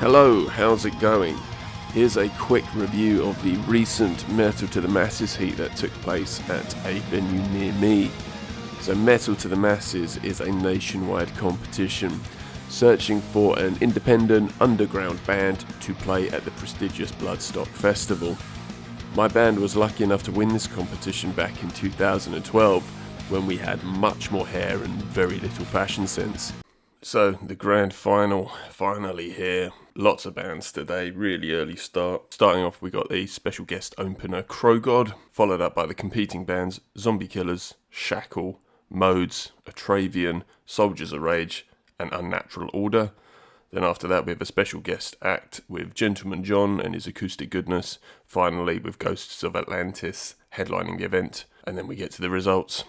Hello, how's it going? Here's a quick review of the recent Metal to the Masses heat that took place at a venue near me. So Metal to the Masses is a nationwide competition searching for an independent underground band to play at the prestigious Bloodstock festival. My band was lucky enough to win this competition back in 2012 when we had much more hair and very little fashion sense. So the grand final, finally here. Lots of bands today, really early start. Starting off, we got a special guest opener, Crow God, followed up by the competing bands Zombie Killers, Shackle, Modes, Atravian, Soldiers of Rage, and Unnatural Order. Then after that, we have a special guest act with Gentleman John and his acoustic goodness. Finally, with Ghosts of Atlantis headlining the event. And then we get to the results.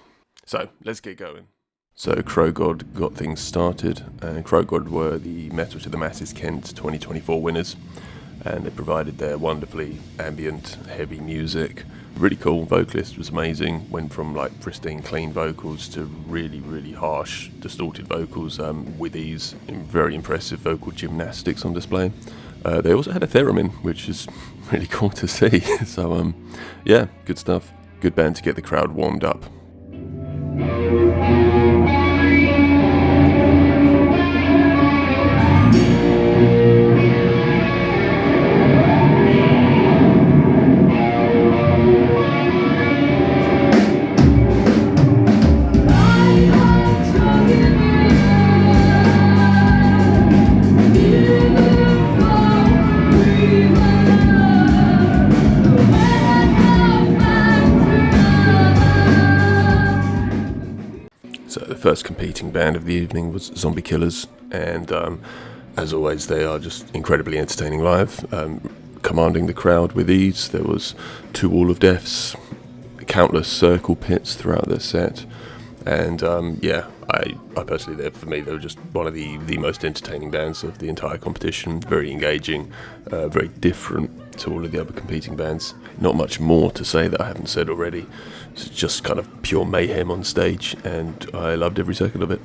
So, let's get going. So Crow God got things started, and Crow God were the Metal to the Masses Kent 2024 winners, and they provided their wonderfully ambient, heavy music. Really cool, vocalist was amazing, went from like pristine, clean vocals to really, really harsh, distorted vocals with ease, and very impressive vocal gymnastics on display. They also had a theremin, which is really cool to see, so yeah, good stuff. Good band to get the crowd warmed up. So the first competing band of the evening was Zombie Killers, and as always they are just incredibly entertaining live, commanding the crowd with ease. There was 2 Wall of Deaths, countless circle pits throughout their set, and I personally, for me, they were just one of the most entertaining bands of the entire competition. Very engaging, very different to all of the other competing bands. Not much more to say that I haven't said already. It's just kind of pure mayhem on stage, and I loved every second of it.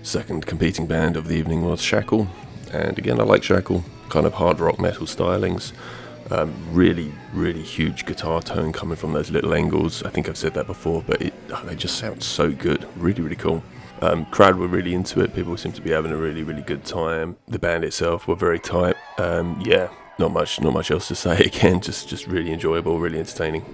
Second competing band of the evening was Shackle, and again I like Shackle, kind of hard rock metal stylings, really huge guitar tone coming from those little angles. I think I've said that before, but they just sound so good, really cool. Crowd were really into it, people seem to be having a really good time. The band itself were very tight, not much else to say. Again, just really enjoyable, really entertaining.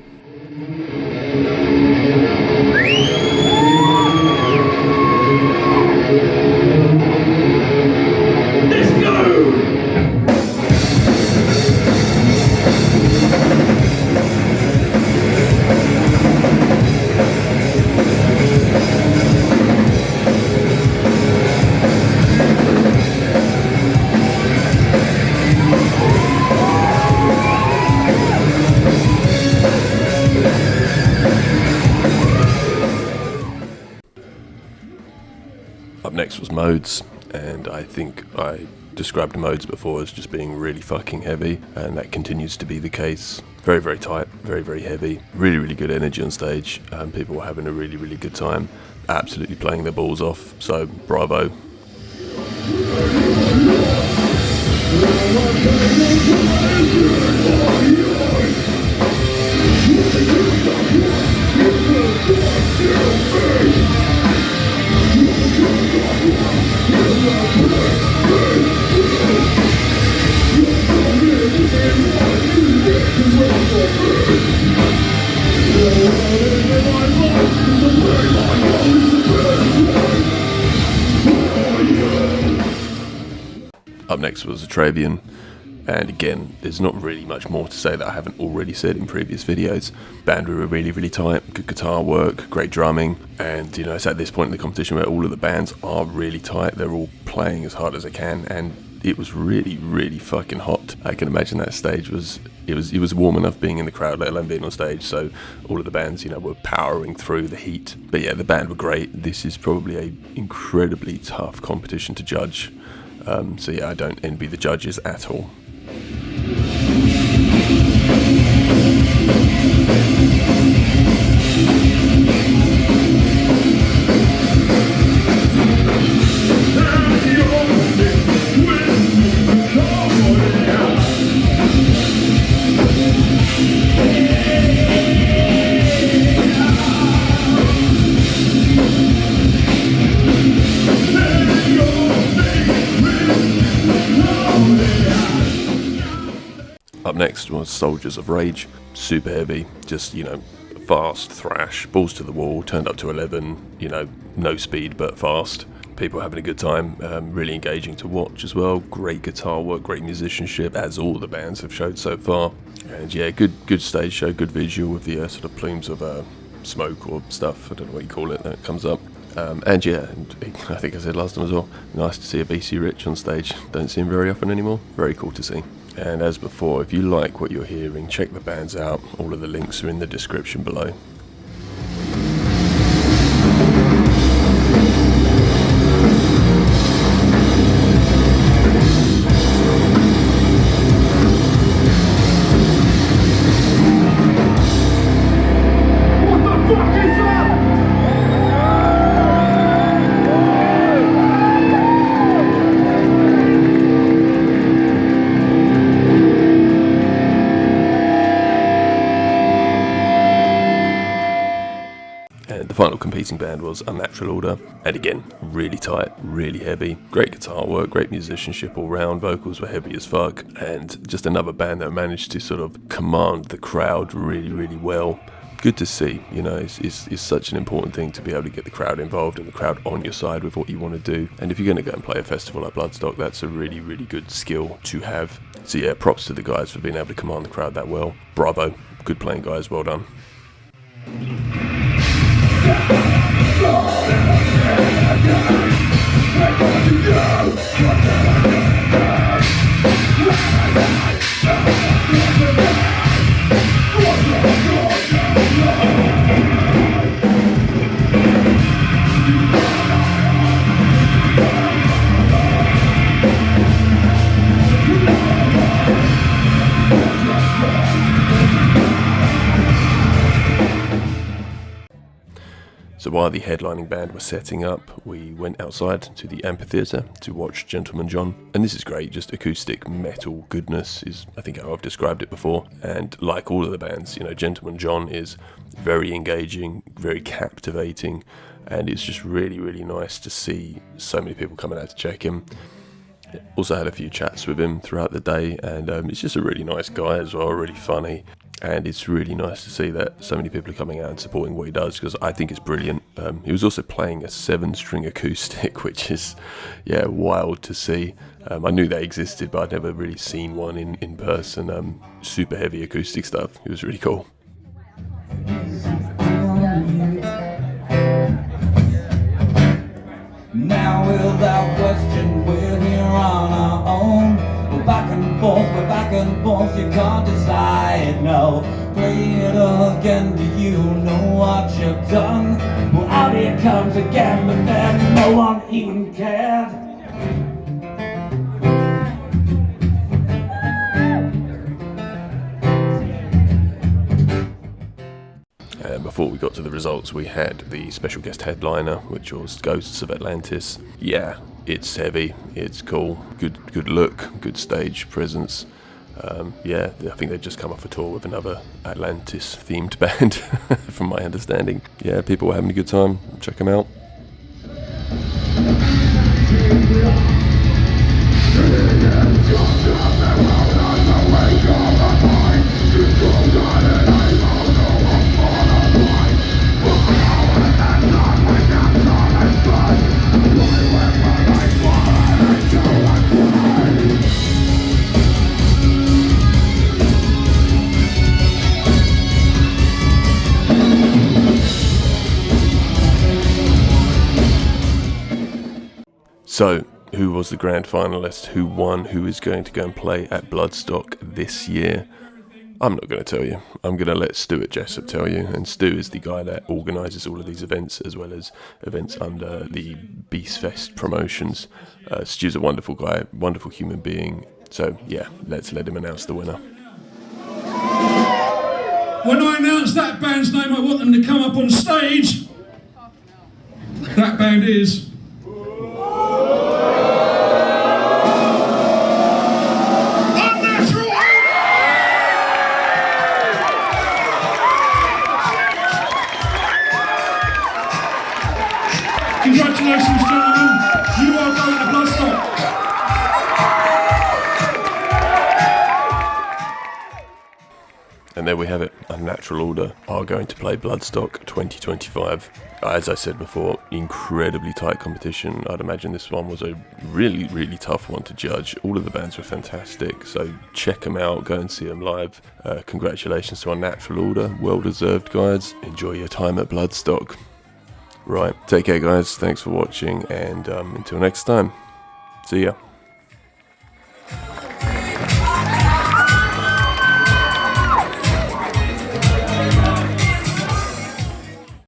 Up next was Modes, and I think I described Modes before as just being really fucking heavy, and that continues to be the case. Very tight, very heavy, really good energy on stage, and people were having a really good time, absolutely playing their balls off, so bravo. Up next was Atravian, And again, there's not really much more to say that I haven't already said in previous videos. Band were really, really tight, good guitar work, great drumming, and you know, it's at this point in the competition where all of the bands are really tight. They're all playing as hard as they can, and it was really, really fucking hot. I can imagine that stage was warm enough being in the crowd, let alone being on stage. So all of the bands, you know, were powering through the heat. But yeah, the band were great. This is probably a incredibly tough competition to judge. So yeah, I don't envy the judges at all. Up next was Soldiers of Rage, super heavy, just, you know, fast thrash, balls to the wall, turned up to 11, you know, no speed but fast. People having a good time, really engaging to watch as well. Great guitar work, great musicianship, as all the bands have showed so far. And yeah, good stage show, good visual with the sort of plumes of smoke or stuff, I don't know what you call it, that comes up. And yeah, I think I said last time as well, nice to see a BC Rich on stage. Don't see him very often anymore. Very cool to see. And as before, if you like what you're hearing, check the bands out. All of the links are in the description below. The final competing band was Unnatural Order, and again, really tight, really heavy, great guitar work, great musicianship all round, vocals were heavy as fuck, and just another band that managed to sort of command the crowd really, really well. Good to see, you know, it's such an important thing to be able to get the crowd involved and the crowd on your side with what you want to do. And if you're going to go and play a festival like Bloodstock, that's a really, really good skill to have. So yeah, props to the guys for being able to command the crowd that well. Bravo, good playing guys, well done. So while the headlining band was setting up, we went outside to the amphitheatre to watch Gentleman John. And this is great, just acoustic metal goodness is, I think, how I've described it before. And like all of the bands, you know, Gentleman John is very engaging, very captivating, and it's just really, really nice to see so many people coming out to check him. Also had a few chats with him throughout the day, and he's just a really nice guy as well, really funny. And it's really nice to see that so many people are coming out and supporting what he does, because I think it's brilliant. He was also playing a 7-string acoustic, which is, yeah, wild to see. I knew they existed, but I'd never really seen one in person. Super heavy acoustic stuff. It was really cool. Now without question we're here on our own. We're back and forth, you can't decide, no. Play it again, do you know what you've done? Well, out here comes again, but then no one even cared. And before we got to the results, we had the special guest headliner, which was Ghosts of Atlantis. Yeah, it's heavy, it's cool, good look, good stage presence. Yeah, I think they've just come off a tour with another Atlantis-themed band, from my understanding. Yeah, people were having a good time. Check them out. So, who was the grand finalist? Who won? Who is going to go and play at Bloodstock this year? I'm not going to tell you. I'm going to let Stu at Jessup tell you. And Stu is the guy that organises all of these events, as well as events under the Beastfest promotions. Stu's a wonderful guy, wonderful human being. So, yeah, let's let him announce the winner. When I announce that band's name, I want them to come up on stage. That band is... Congratulations, gentlemen. You are going to Bloodstock. And there we have it. Unnatural Order are going to play Bloodstock 2025. As I said before, incredibly tight competition. I'd imagine this one was a really, really tough one to judge. All of the bands were fantastic, so check them out, go and see them live. Congratulations to Unnatural Order. Well deserved, guys. Enjoy your time at Bloodstock. Right, take care guys, thanks for watching, and until next time, see ya.